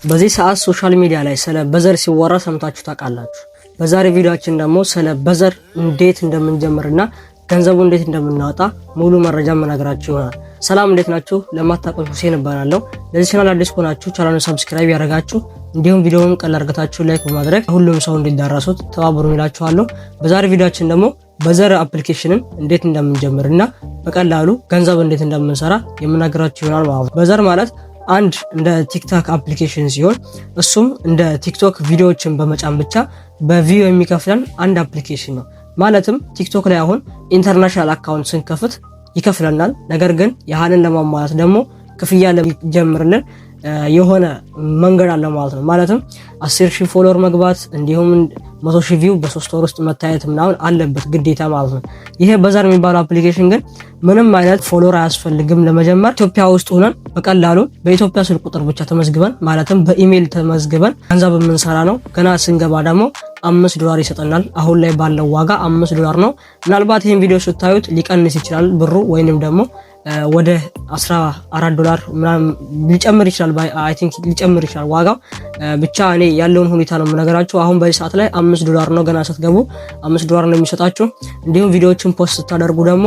በዚህ ሰዓት ሶሻል ሚዲያ ላይ ስለ በዘር ሲወራ ሰምታችሁ ታውቃላችሁ። በዛሬ ቪዲዮአችን ደግሞ ስለ በዘር እንዴት እንደምንጀምርና ገንዘቡ እንዴት እንደምናወጣ ሙሉ መረጃ መናገራችሁ ይሆናል። ሰላም እንዴት ናችሁ? ለማታውቁኝ ሁሴን እባላለሁ። ለዚህ ቻናል አዲስ ከሆናችሁ ቻናሉን ሰብስክራይብ ያደርጋችሁ እንዲሁም ቪዲዮውን ቀላል አድርጋችሁ ላይክ በማድረግ ሁሉም ሰው እንዲዳረሱት ተባበሩኝ እላችኋለሁ። በዛሬ ቪዲዮአችን ደግሞ በዘር አፕሊኬሽንን እንዴት እንደምንጀምርና በቀላሉ ገንዘብ እንዴት እንደምንሰራ የምናገራችሁ ይሆናል ማለት ነው። በዘር ማለት አንድ እንደ ቲክቶክ አፕሊኬሽን ሲሆን እሱም እንደ ቲክቶክ ቪዲዮዎችን በመጫን ብቻ በቪዲዮ የሚከፍለን አንድ አፕሊኬሽን ነው። ማለትም ቲክቶክ ላይ አሁን ኢንተርናሽናል አካውንት ስንከፍት ይከፍለናል። ነገር ግን ያህንን ለማሟላት ደግሞ ክፍያ ለሚጀምርልን የሆነ መንገድ አለ ማለት ነው። ማለትም 10,000 ፎሎወር መግባት እንዲሁም 100,000 ቪው በ3 ወር ውስጥ መታየት ምናምን አለበት ግዴታ ማለት ነው። ይሄ በዘር የሚባለው አፕሊኬሽን ግን ምንም አይነት ፎሎወር አያስፈልግም። ለመጀመር ኢትዮጵያ ውስጥ ሆነን በቀላሉ በኢትዮጵያ ስልክ ቁጥር ብቻ ተመዝግበን ማለትም በኢሜይል ተመዝግበን ገንዘብ የምንሰራ ነው። ገና ስንገባ ደግሞ $5 ይሰጠናል። አሁን ላይ ባለው ዋጋ $5 ነው። ምናልባት ይሄን ቪዲዮ ስታዩት ሊቀንስ ይችላል ብሩ ወይንም ደግሞ ወደ $14 ምናምን ሊጨምር ይችላል። አይ ቲንክ ሊጨምር ይችላል ዋጋው። ብቻ እኔ ያለውን ሁኔታ ነው የምነግራችሁ። አሁን በዚህ ሰዓት ላይ $5 ነው። ገና ስትገቡ $5 ነው የሚሰጣችሁ። እንዲሁም ቪዲዮዎችን ፖስት ስታደርጉ ደግሞ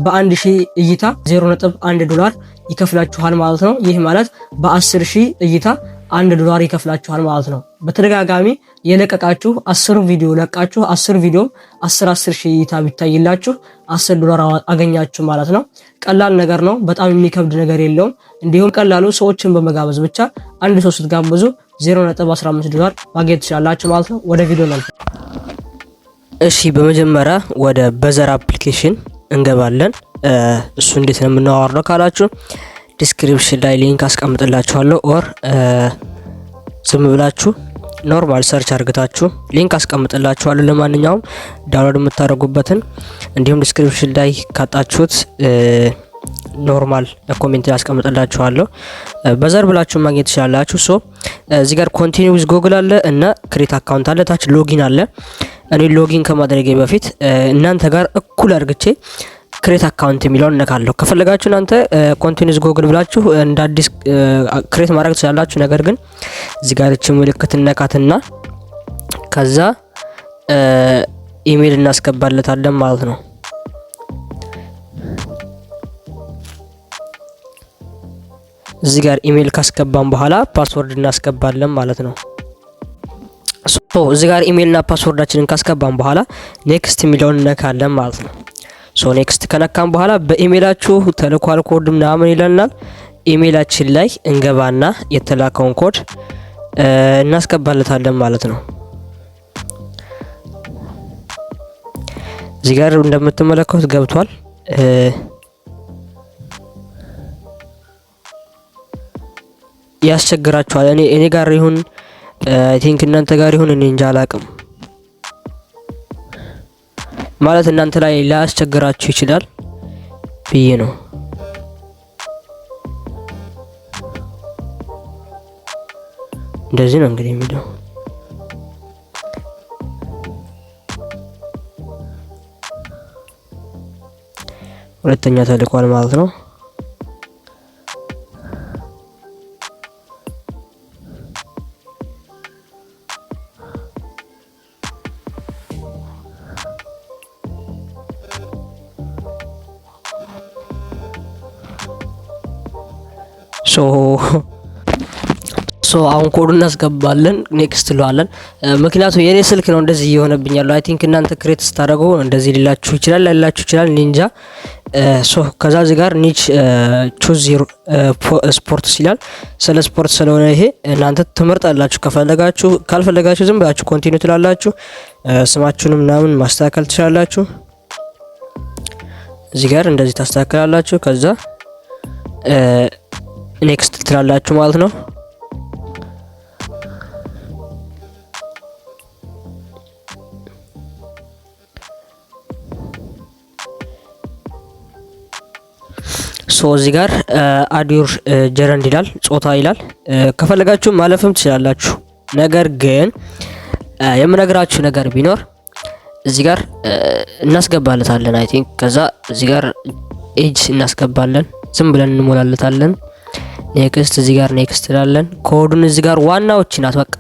በ1000 እይታ $0.1 ይከፍላችኋል ማለት ነው። ይህ ማለት በ10,000 እይታ $1 ይከፍላችኋል ማለት ነው። በተደጋጋሚ የለቀቃችሁ 10 ቪዲዮ ለቃችሁ 10 ቪዲዮ 10,000 እይታ ቢታይላችሁ $10 አገኛችሁ ማለት ነው። ቀላል ነገር ነው። በጣም የሚከብድ ነገር የለውም። እንዲሁም ቀላሉ ሰዎችን በመጋበዝ ብቻ አንድ ሰው ስትጋብዙ $0.15 ማግኘት ትችላላችሁ ማለት ነው። ወደ ቪዲዮ ነው። እሺ በመጀመሪያ ወደ በዘር አፕሊኬሽን እንገባለን። እሱ እንዴት ነው የምናወርደው ካላችሁ ዲስክሪፕሽን ላይ ሊንክ አስቀምጥላችኋለሁ። ኦር ዝም ብላችሁ ኖርማል ሰርች አድርጋችሁ ሊንክ አስቀምጥላችኋለሁ ለማንኛውም ዳውንሎድ የምታደርጉበትን። እንዲሁም ዲስክሪፕሽን ላይ ካጣችሁት ኖርማል ኮሜንት ላይ አስቀምጥላችኋለሁ። በዘር ብላችሁ ማግኘት ትችላላችሁ። ሶ እዚህ ጋር ኮንቲኒው ዊዝ ጉግል አለ እና ክሬት አካውንት አለ፣ ታች ሎጊን አለ። እኔ ሎጊን ከማድረጌ በፊት እናንተ ጋር እኩል አድርግቼ ክሬት አካውንት የሚለውን ነካለሁ። ከፈለጋችሁ እናንተ ኮንቲኒውስ ጉግል ብላችሁ እንደ አዲስ ክሬት ማድረግ ትችላላችሁ። ነገር ግን እዚህ ጋር እቺ ምልክት ነካትና ከዛ ኢሜል እናስገባለታለን ማለት ነው። እዚህ ጋር ኢሜል ካስገባን በኋላ ፓስወርድ እናስገባለን ማለት ነው። ሶ እዚህ ጋር ኢሜልና ፓስወርዳችንን ካስገባን በኋላ ኔክስት የሚለውን ነካለን ማለት ነው። ሶ ኔክስት ከነካን በኋላ በኢሜላችሁ ተልኳል ኮድ ምናምን ይለናል። ኢሜላችን ላይ እንገባና የተላከውን ኮድ እናስገባለታለን ማለት ነው። እዚህ ጋር እንደምትመለከቱት ገብቷል። ያስቸግራችኋል። እኔ ጋር ይሁን አይ ቲንክ እናንተ ጋር ይሁን እኔ እንጃ አላቅም። ማለት እናንተ ላይ ላስቸግራችሁ ይችላል ብዬ ነው። እንደዚህ ነው እንግዲህ የሚለው። ሁለተኛ ተልኳል ማለት ነው። ሶ አሁን ኮዱን እናስገባለን። ኔክስት ለዋለን። ምክንያቱም የኔ ስልክ ነው እንደዚህ እየሆነብኝ ያለው። አይ ቲንክ እናንተ ክሬት ስታደርጉ እንደዚህ ሊላችሁ ይችላል ላላችሁ ይችላል ኒንጃ። ሶ ከዛ እዚህ ጋር ኒች ቹዝ ስፖርት ይላል። ስለ ስፖርት ስለሆነ ይሄ እናንተ ትመርጣላችሁ። ከፈለጋችሁ ካልፈለጋችሁ ዝም ብላችሁ ኮንቲኒው ትላላችሁ። ስማችሁንም ምናምን ማስተካከል ትችላላችሁ። እዚህ ጋር እንደዚህ ታስተካክላላችሁ። ከዛ ኔክስት ትላላችሁ ማለት ነው። ሶ እዚህ ጋር አዲር ጀረንድ ይላል፣ ጾታ ይላል። ከፈለጋችሁ ማለፍም ትችላላችሁ። ነገር ግን የምነግራችሁ ነገር ቢኖር እዚህ ጋር እናስገባለታለን። አይ ቲንክ ከዛ እዚህ ጋር ኤጅ እናስገባለን። ዝም ብለን እንሞላለታለን። ኔክስት እዚህ ጋር ኔክስት እንላለን። ኮዱን እዚህ ጋር ዋናዎች ናት። በቃ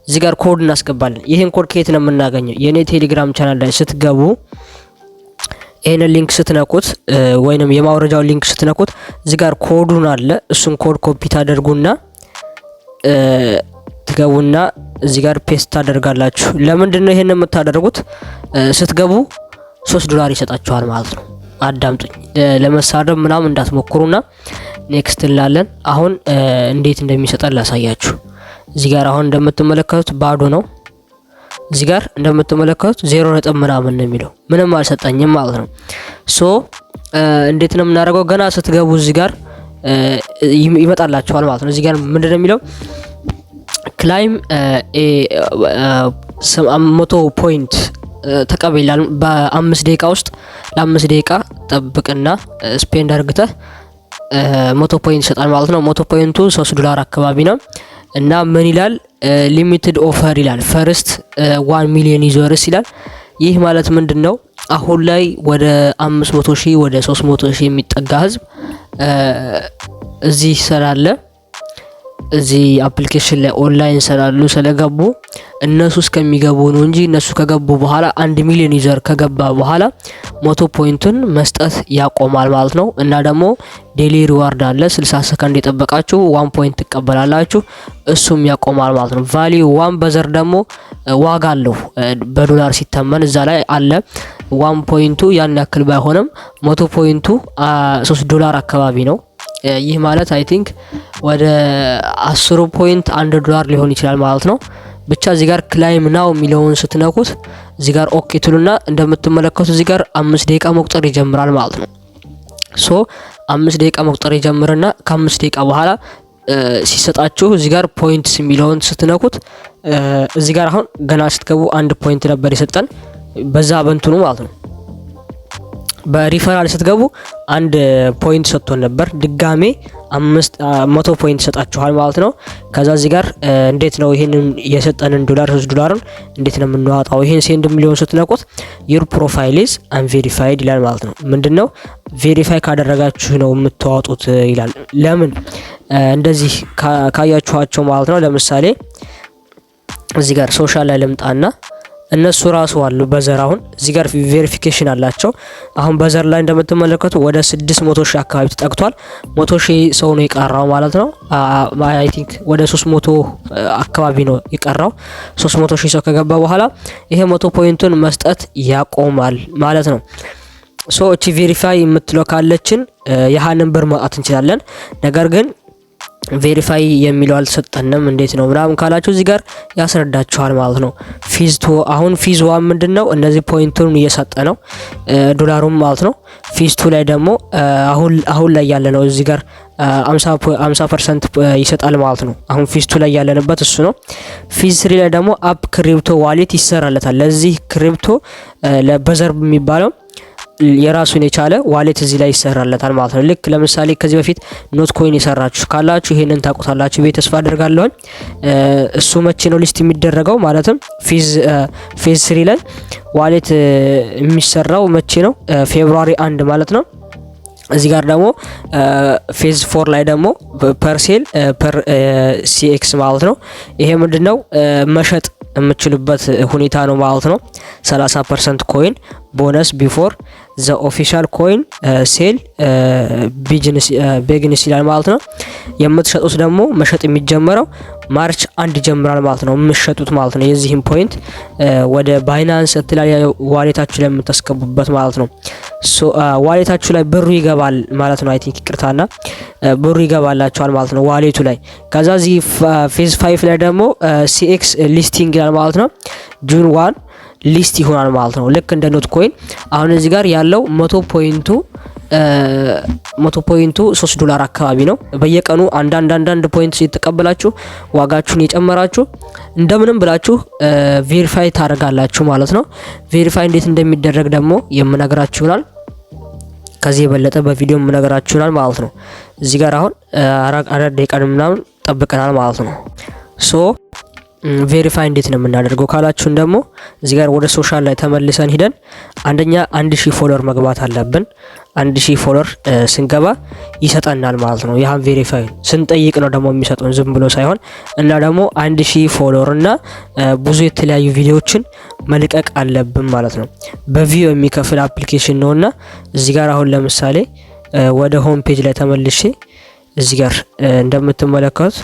እዚህ ጋር ኮድ እናስገባለን። ይሄን ኮድ ከየት ነው የምናገኘው? የኔ ቴሌግራም ቻናል ላይ ስትገቡ ይሄን ሊንክ ስትነኩት ወይንም የማውረጃው ሊንክ ስትነኩት እዚህ ጋር ኮዱን አለ። እሱን ኮድ ኮፒ ታደርጉና ትገቡና እዚህ ጋር ፔስት ታደርጋላችሁ። ለምንድን ነው ይሄን የምታደርጉት? ስትገቡ $3 ይሰጣችኋል ማለት ነው። አዳምጡኝ፣ ለመሳደብ ምናምን እንዳትሞክሩና ኔክስት እንላለን። አሁን እንዴት እንደሚሰጠን ላሳያችሁ። እዚህ ጋር አሁን እንደምትመለከቱት ባዶ ነው። እዚህ ጋር እንደምትመለከቱት 0 ነጥብ ምናምን ነው የሚለው፣ ምንም አልሰጠኝም ማለት ነው። ሶ እንዴት ነው የምናደርገው? ገና ስትገቡ እዚህ ጋር ይመጣላችኋል ማለት ነው። እዚህ ጋር ምንድነው የሚለው? ክላይም 100 ፖይንት ተቀበይላል በ5 ደቂቃ ውስጥ ለ5 ደቂቃ ጠብቅና ስፔንድ አድርገህ 100 ፖይንት ይሰጣል ማለት ነው። 100 ፖይንቱ $3 አካባቢ ነው እና ምን ይላል? ሊሚትድ ኦፈር ይላል። ፈርስት 1 ሚሊዮን ዩዘርስ ይላል። ይህ ማለት ምንድነው? አሁን ላይ ወደ 500,000 ወደ 300,000 የሚጠጋ ህዝብ እዚህ ስላለ እዚህ አፕሊኬሽን ላይ ኦንላይን ስለገቡ እነሱ እስከሚገቡ ነው እንጂ እነሱ ከገቡ በኋላ 1 ሚሊዮን ዩዘር ከገባ በኋላ 100 ፖይንቱን መስጠት ያቆማል ማለት ነው። እና ደግሞ ዴሊ ሪዋርድ አለ። 60 ሰከንድ የጠበቃችሁ 1 ፖይንት ትቀበላላችሁ። እሱም ያቆማል ማለት ነው። ቫልዩ 1 በዘር ደግሞ ዋጋ አለው በዶላር ሲተመን እዛ ላይ አለ። 1 ፖይንቱ ያን ያክል ባይሆንም 100 ፖይንቱ $3 አካባቢ ነው። ይህ ማለት አይ ቲንክ ወደ 10 ፖይንት $1 ሊሆን ይችላል ማለት ነው። ብቻ እዚህ ጋር ክላይም ናው የሚለውን ስትነኩት እዚህ ጋር ኦኬ ትሉና እንደምትመለከቱት እዚህ ጋር 5 ደቂቃ መቁጠር ይጀምራል ማለት ነው። ሶ 5 ደቂቃ መቁጠር ይጀምርና ከ5 ደቂቃ በኋላ ሲሰጣችሁ እዚህ ጋር ፖይንትስ የሚለውን ስትነኩት እዚህ ጋር አሁን ገና ስትገቡ 1 ፖይንት ነበር የሰጠን በዛ በእንትኑ ማለት ነው። በሪፈራል ስትገቡ 1 ፖይንት ሰጥቶን ነበር። ድጋሜ 100 ፖይንት ሰጣችኋል ማለት ነው። ከዛ እዚህ ጋር እንዴት ነው ይሄንን የሰጠንን $3 እንዴት ነው የምንዋጣው? ይሄን ሴንድ ሚሊዮን ስትነቁት your profile is unverified ይላል ማለት ነው። ምንድነው ቬሪፋይ ካደረጋችሁ ነው የምትዋጡት ይላል። ለምን እንደዚህ ካያችኋቸው ማለት ነው። ለምሳሌ እዚህ ጋር ሶሻል ላይ ልምጣና እነሱ ራሱ አሉ በዘር አሁን እዚህ ጋር ቬሪፊኬሽን አላቸው። አሁን በዘር ላይ እንደምትመለከቱ ወደ 600,000 አካባቢ ተጠቅቷል። 100,000 ሰው ነው የቀራው ማለት ነው። አይ ቲንክ ወደ 300 አካባቢ ነው የቀራው። 300,000 ሰው ከገባ በኋላ ይሄ 100 ፖይንቱን መስጠት ያቆማል ማለት ነው። ሶ እቺ ቬሪፋይ የምትለው ካለችን የሃንን ብር ማውጣት እንችላለን። ነገር ግን ቬሪፋይ የሚለው አልተሰጠንም እንዴት ነው ምናምን ካላችሁ እዚህ ጋር ያስረዳችኋል ማለት ነው። ፊዝቱ አሁን ፊዝዋ ምንድነው? እነዚህ ፖይንቱን እየሰጠ ነው ዶላሩን ማለት ነው። ፊዝቱ ላይ ደግሞ አሁን ላይ ያለ ነው እዚህ ጋር 50% ይሰጣል ማለት ነው። አሁን ፊዝቱ ላይ ያለንበት እሱ ነው። ፊዝ 3 ላይ ደግሞ አፕ ክሪፕቶ ዋሌት ይሰራለታል። ለዚህ ክሪፕቶ ለበዘር የሚባለው የራሱን የቻለ ዋሌት እዚህ ላይ ይሰራለታል ማለት ነው። ልክ ለምሳሌ ከዚህ በፊት ኖት ኮይን የሰራችሁ ካላችሁ ይሄንን ታውቁታላችሁ ብዬ ተስፋ አደርጋለሁ። እሱ መቼ ነው ሊስት የሚደረገው? ማለትም ፊዝ 3 ላይ ዋሌት የሚሰራው መቼ ነው? ፌብሩዋሪ 1 ማለት ነው። እዚህ ጋር ደግሞ ፌዝ 4 ላይ ደግሞ ፐርሴል ፐር ሲኤክስ ማለት ነው። ይሄ ምንድነው መሸጥ የምችልበት ሁኔታ ነው ማለት ነው። 30% ኮይን ቦነስ ቢፎር ዘ ኦፊሻል ኮይን ሴል ቢግንስ ይላል ማለት ነው። የምትሸጡት ደግሞ መሸጥ የሚጀምረው ማርች 1 ይጀምራል ማለት ነው። የምትሸጡት ማለት ነው የዚህም ፖይንት ወደ ባይናንስ የተለያየ ዋሌታችሁ ላይ የምታስገቡበት ማለት ነው። ሶ ዋሌታችሁ ላይ ብሩ ይገባል ማለት ነው። አይ ቲንክ ይቅርታና ብሩ ይገባላችኋል ማለት ነው ዋሌቱ ላይ። ከዛ እዚህ ፌዝ 5 ላይ ደግሞ ሲኤክስ ሊስቲንግ ይላል ማለት ነው። ጁን 1 ሊስት ይሆናል ማለት ነው። ልክ እንደ ኖት ኮይን አሁን እዚህ ጋር ያለው 100 ፖይንቱ $3 አካባቢ ነው። በየቀኑ አንዳንድ ፖይንት እየተቀበላችሁ ዋጋችሁን እየጨመራችሁ እንደምንም ብላችሁ ቬሪፋይ ታደርጋላችሁ ማለት ነው። ቬሪፋይ እንዴት እንደሚደረግ ደግሞ የምነግራችሁ ይሆናል። ከዚህ የበለጠ በቪዲዮ የምነግራችሁ ይሆናል ማለት ነው። እዚህ ጋር አሁን 4 ደቂቃ ምናምን ጠብቀናል ማለት ነው። ሶ ቬሪፋይ እንዴት ነው የምናደርገው ካላችሁን ደግሞ እዚህ ጋር ወደ ሶሻል ላይ ተመልሰን ሄደን አንደኛ 1000 ፎሎወር መግባት አለብን። 1000 ፎሎወር ስንገባ ይሰጠናል ማለት ነው። ያም ቬሪፋይ ስንጠይቅ ነው ደግሞ የሚሰጡን ዝም ብሎ ሳይሆን እና ደግሞ 1000 ፎሎወር እና ብዙ የተለያዩ ቪዲዮዎችን መልቀቅ አለብን ማለት ነው። በቪዲዮ የሚከፍል አፕሊኬሽን ነውና እዚህ ጋር አሁን ለምሳሌ ወደ ሆም ፔጅ ላይ ተመልሼ እዚህ ጋር እንደምትመለከቱት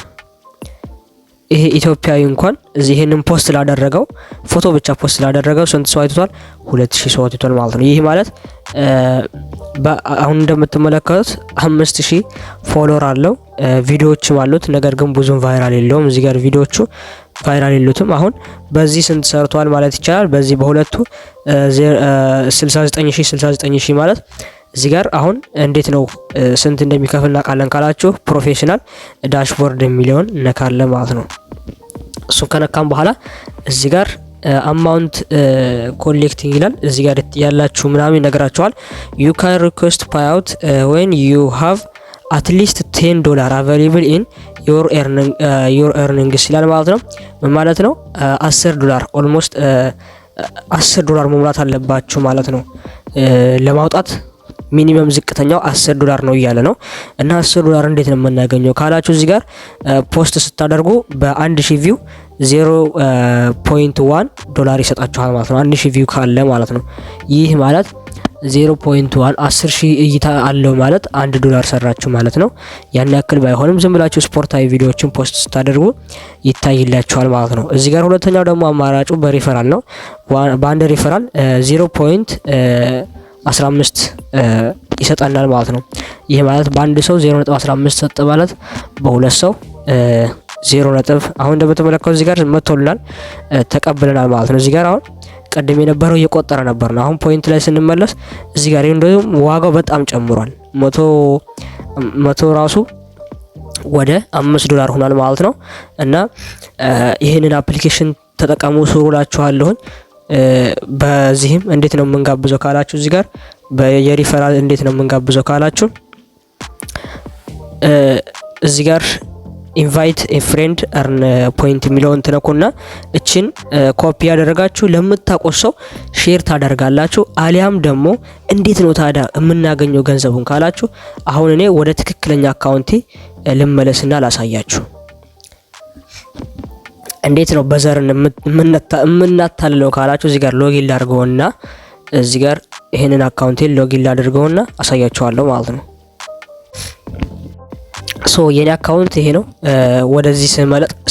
ይሄ ኢትዮጵያዊ እንኳን እዚህ ይሄንን ፖስት ላደረገው ፎቶ ብቻ ፖስት ላደረገው ስንት ሰው አይቷል? 2000 ሰው አይቷል ማለት ነው። ይሄ ማለት አሁን እንደምትመለከቱት 5000 ፎሎወር አለው፣ ቪዲዮዎችም አሉት። ነገር ግን ብዙም ቫይራል የለውም። እዚህ ጋር ቪዲዮዎቹ ቫይራል የሉትም። አሁን በዚህ ስንት ሰርቷል ማለት ይቻላል? በዚህ በሁለቱ 69000 ማለት እዚህ ጋር አሁን እንዴት ነው ስንት እንደሚከፍል እናውቃለን ካላችሁ ፕሮፌሽናል ዳሽቦርድ የሚለውን ነካለን ማለት ነው። እሱ ከነካም በኋላ እዚህ ጋር አማውንት ኮሌክቲንግ ይላል። እዚህ ጋር ያላችሁ ምናምን ይነግራችኋል። ዩ ካን ሪኩዌስት ፓይአውት ዌን ዩ ሃቭ አትሊስት $10 አቬሌብል ኢን ዮር ኤርኒንግስ ይላል ማለት ነው። ምን ማለት ነው? $10 ኦልሞስት $10 መሙላት አለባችሁ ማለት ነው ለማውጣት ሚኒመም ዝቅተኛው $10 ነው እያለ ነው። እና $10 እንዴት ነው የምናገኘው ካላችሁ እዚህ ጋር ፖስት ስታደርጉ በ1000 ቪው $0.1 ይሰጣችኋል ማለት ነው። 1000 ቪው ካለ ማለት ነው። ይህ ማለት 0.1 10000 እይታ አለው ማለት $1 ሰራችሁ ማለት ነው። ያን ያክል ባይሆንም ዝም ብላችሁ ስፖርታዊ ቪዲዮዎችን ፖስት ስታደርጉ ይታይላችኋል ማለት ነው። እዚህ ጋር ሁለተኛው ደግሞ አማራጩ በሪፈራል ነው። በአንድ ሪፈራል 0.15 ይሰጣናል ማለት ነው። ይሄ ማለት በአንድ ሰው 0.15 ሰጠ ማለት በሁለት ሰው 0. አሁን እንደምትመለከቱት እዚህ ጋር መጥቶልናል ተቀብለናል ማለት ነው። እዚህ ጋር አሁን ቀደም የነበረው እየቆጠረ ነበር ነው። አሁን ፖይንት ላይ ስንመለስ እዚህ ጋር እንደውም ዋጋው በጣም ጨምሯል። 100 ራሱ ወደ $5 ሆኗል ማለት ነው። እና ይሄንን አፕሊኬሽን ተጠቀሙ ስሩላችኋለሁ። በዚህም እንዴት ነው የምንጋብዘው ካላችሁ እዚህ ጋር የሪፈራል እንዴት ነው የምንጋብዘው ካላችሁ እዚህ ጋር ኢንቫይት ኤ ፍሬንድ አርን ፖይንት የሚለውን ትነኩና እቺን ኮፒ ያደረጋችሁ ለምታውቁት ሰው ሼር ታደርጋላችሁ። አሊያም ደግሞ እንዴት ነው ታዲያ የምናገኘው ገንዘቡን ካላችሁ አሁን እኔ ወደ ትክክለኛ አካውንቴ ልመለስና ላሳያችሁ። እንዴት ነው በዘርን የምናታልለው ካላችሁ እዚህ ጋር ሎጊን ላድርገውና እዚህ ጋር ይሄንን አካውንቴን ሎጊን ላድርገውና አሳያችኋለሁ ማለት ነው። ሶ የኔ አካውንት ይሄ ነው። ወደዚህ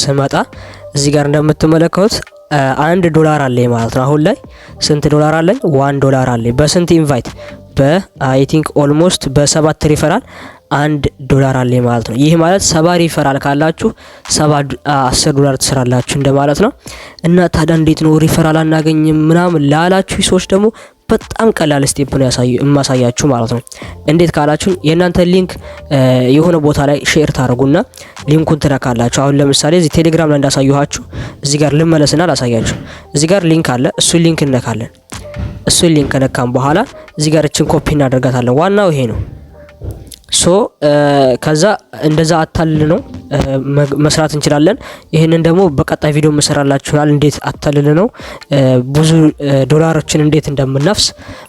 ስመጣ እዚህ ጋር እንደምትመለከቱት $1 አለኝ ማለት ነው። አሁን ላይ ስንት $1 አለኝ? $1 አለኝ። በስንት ኢንቫይት? በአይ ቲንክ ኦልሞስት በ7 ሪፈራል $1 አለኝ ማለት ነው። ይህ ማለት 7 ሪፈራል ካላችሁ $10 ትሰራላችሁ እንደማለት ነው። እና ታዲያ እንዴት ነው ሪፈራል አናገኝም ምናምን ላላችሁ ሰዎች ደግሞ በጣም ቀላል ስቴፕ ነው የማሳያችሁ ማለት ነው። እንዴት ካላችሁ የእናንተ ሊንክ የሆነ ቦታ ላይ ሼር ታደርጉና ሊንኩን ትነካላችሁ። አሁን ለምሳሌ እዚህ ቴሌግራም ላይ እንዳሳየኋችሁ እዚህ ጋር ልመለስና ላሳያችሁ። እዚህ ጋር ሊንክ አለ። እሱ ሊንክ እንነካለን። እሱ ሊንክ ከነካም በኋላ እዚህ ጋር እችን ኮፒ እናደርጋታለን። ዋናው ይሄ ነው። ሶ ከዛ እንደዛ አታልል ነው መስራት እንችላለን። ይሄንን ደግሞ በቀጣይ ቪዲዮ መሰራላችኋል። እንዴት አታልል ነው ብዙ ዶላሮችን እንዴት እንደምናፍስ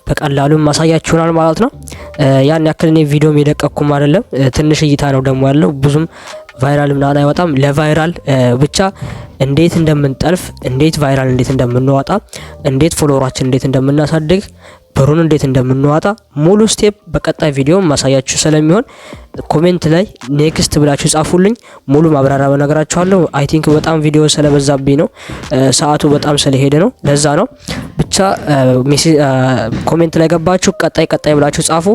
በቀላሉ ማሳያችሁናል ማለት ነው። ያን ያክል እኔ ቪዲዮም የለቀኩም አይደለም፣ ትንሽ እይታ ነው ደግሞ ያለው ብዙም ቫይራል ምናምን አይወጣም። ለቫይራል ብቻ እንዴት እንደምንጠልፍ እንዴት ቫይራል እንዴት እንደምንወጣ እንዴት ፎሎወራችን እንዴት እንደምናሳድግ ብሩን እንዴት እንደምንዋጣ ሙሉ ስቴፕ በቀጣይ ቪዲዮ ማሳያችሁ ስለሚሆን ኮሜንት ላይ ኔክስት ብላችሁ ጻፉልኝ። ሙሉ ማብራሪያ በነገራችኋለሁ። አይ ቲንክ በጣም ቪዲዮ ስለበዛብኝ ነው፣ ሰዓቱ በጣም ስለሄደ ነው፣ ለዛ ነው። ብቻ ኮሜንት ላይ ገባችሁ ቀጣይ ብላችሁ ጻፉ።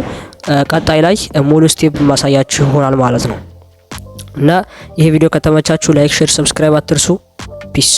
ቀጣይ ላይ ሙሉ ስቴፕ ማሳያችሁ ይሆናል ማለት ነው። እና ይሄ ቪዲዮ ከተመቻችሁ ላይክ፣ ሼር፣ ሰብስክራይብ አትርሱ። ፒስ